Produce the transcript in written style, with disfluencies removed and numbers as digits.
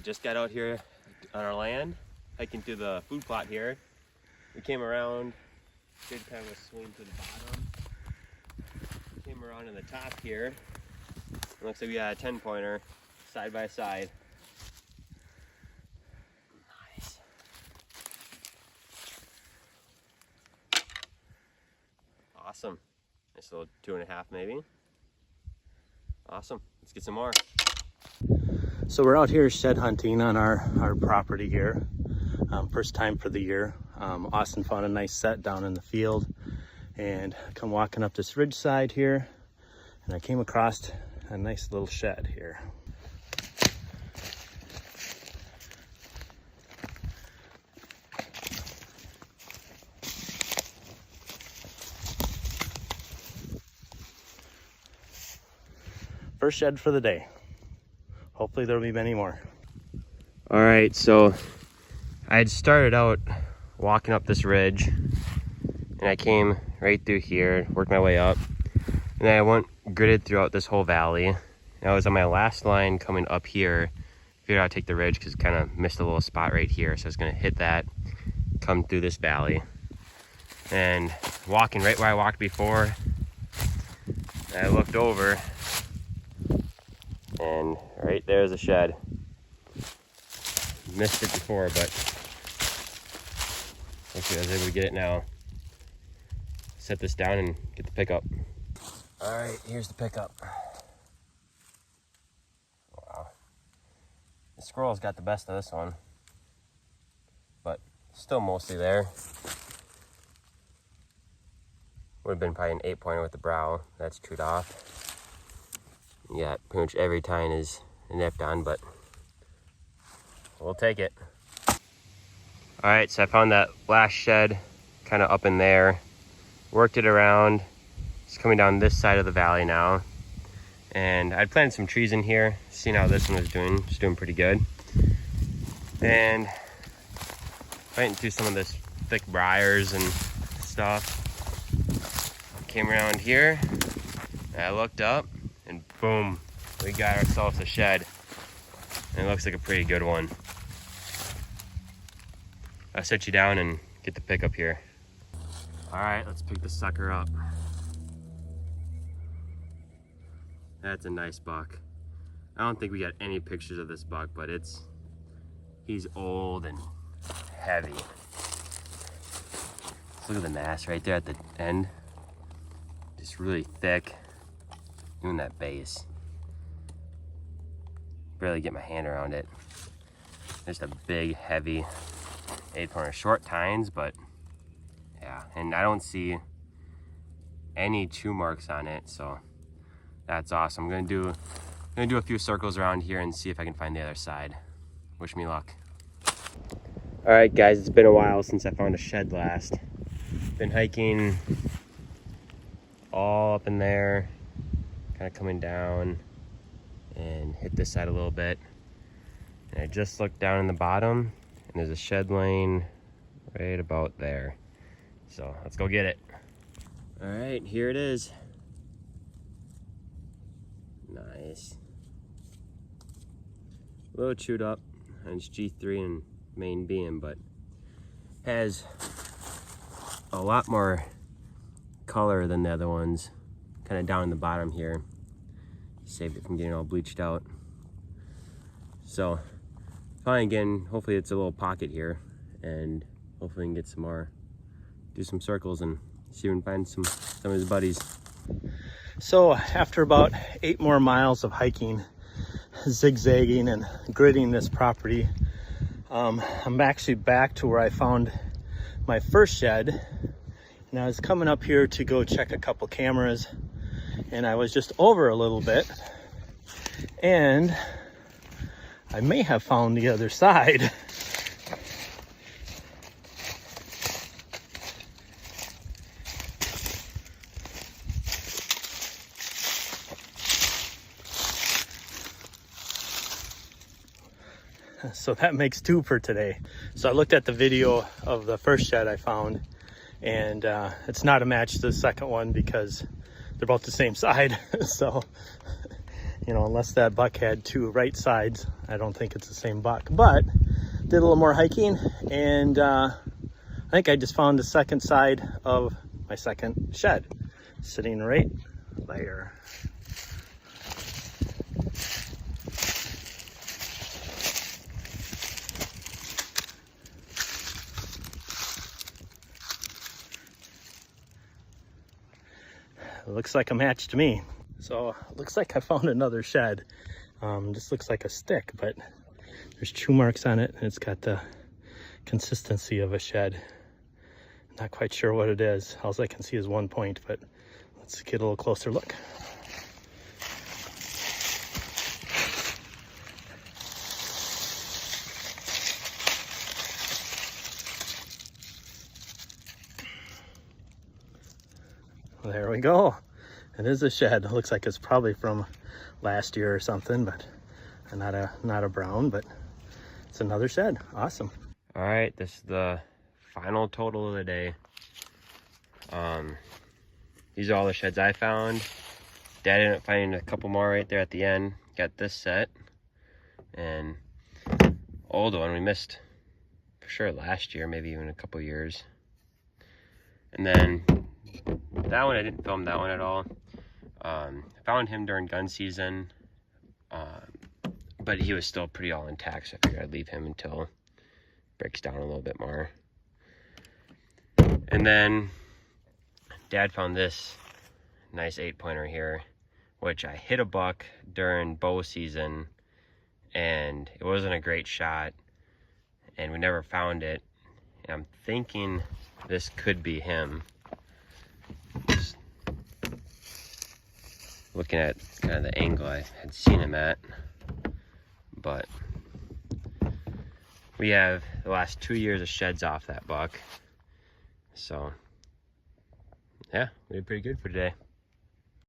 just got out here on our land, hiking through the food plot here. We came around, did kind of a swing to the bottom. Came around in the top here. It looks like we got a 10-pointer side by side. Nice. Awesome. Nice little 2.5 maybe. Awesome. Let's get some more. So we're out here shed hunting on our property here. First time for the year. Austin found a nice set down in the field and come walking up this ridge side here, and I came across a nice little shed here. First shed for the day. Hopefully there'll be many more. All right, so I had started out walking up this ridge and I came right through here, worked my way up, and then I went gridded throughout this whole valley. And I was on my last line coming up here, figured out to take the ridge because kind of missed a little spot right here. So I was gonna hit that, come through this valley. And walking right where I walked before, I looked over and right there's a shed. Missed it before, but hopefully I was able to get it now. Set this down and get the pickup. All right, here's the pickup. Wow. The squirrel's got the best of this one, but still mostly there. Would have been probably an 8-pointer with the brow. That's chewed off. Yeah, pretty much every tine is nipped on, but we'll take it. All right, so I found that last shed kind of up in there, worked it around. It's coming down this side of the valley now. And I'd planted some trees in here, seen how this one was doing. It's doing pretty good. And went through some of this thick briars and stuff. Came around here, and I looked up, and boom, we got ourselves a shed. And it looks like a pretty good one. I'll set you down and get the pickup here. All right, let's pick this sucker up. That's a nice buck. I don't think we got any pictures of this buck, but he's old and heavy. Let's look at the mass right there at the end. Just really thick, doing that base. Barely get my hand around it. Just a big, heavy 8-pointer. Short tines, but yeah. And I don't see any chew marks on it, so that's awesome. I'm gonna do a few circles around here and see if I can find the other side. Wish me luck. All right, guys, it's been a while since I found a shed last. Been hiking all up in there, kind of coming down and hit this side a little bit. And I just looked down in the bottom and there's a shed lane right about there. So let's go get it. All right, here it is. Nice. A little chewed up on its G3 and main beam, but has a lot more color than the other ones. Kind of down in the bottom here. Saved it from getting all bleached out. So fine again, hopefully it's a little pocket here, and hopefully we can get some more, do some circles and see if we can find some of his buddies. So after about 8 more miles of hiking, zigzagging and gridding this property, I'm actually back to where I found my first shed. And I was coming up here to go check a couple cameras, and I was just over a little bit, and I may have found the other side. So that makes 2 for today. So I looked at the video of the first shed I found, and it's not a match to the second one because they're both the same side. So you know, unless that buck had two right sides, I don't think it's the same buck. But did a little more hiking, and I think I just found the second side of my second shed, sitting right there. It looks like a match to me. So it looks like I found another shed. Just looks like a stick, but there's chew marks on it, and it's got the consistency of a shed. Not quite sure what it is. All I can see is one point, but let's get a little closer look. There we go. It is a shed. It looks like it's probably from last year or something, but not a brown, but it's another shed. Awesome. All right, this is the final total of the day. These are all the sheds I found. Dad ended up finding a couple more right there at the end. Got this set, and old one we missed for sure last year, maybe even a couple years. And then that one, I didn't film that one at all. I found him during gun season, but he was still pretty all intact, so I figured I'd leave him until it breaks down a little bit more. And then Dad found this nice 8-pointer here, which I hit a buck during bow season, and it wasn't a great shot, and we never found it. And I'm thinking this could be him. Just looking at kind of the angle I had seen him at, but we have the last 2 years of sheds off that buck. So yeah, we did pretty good for today.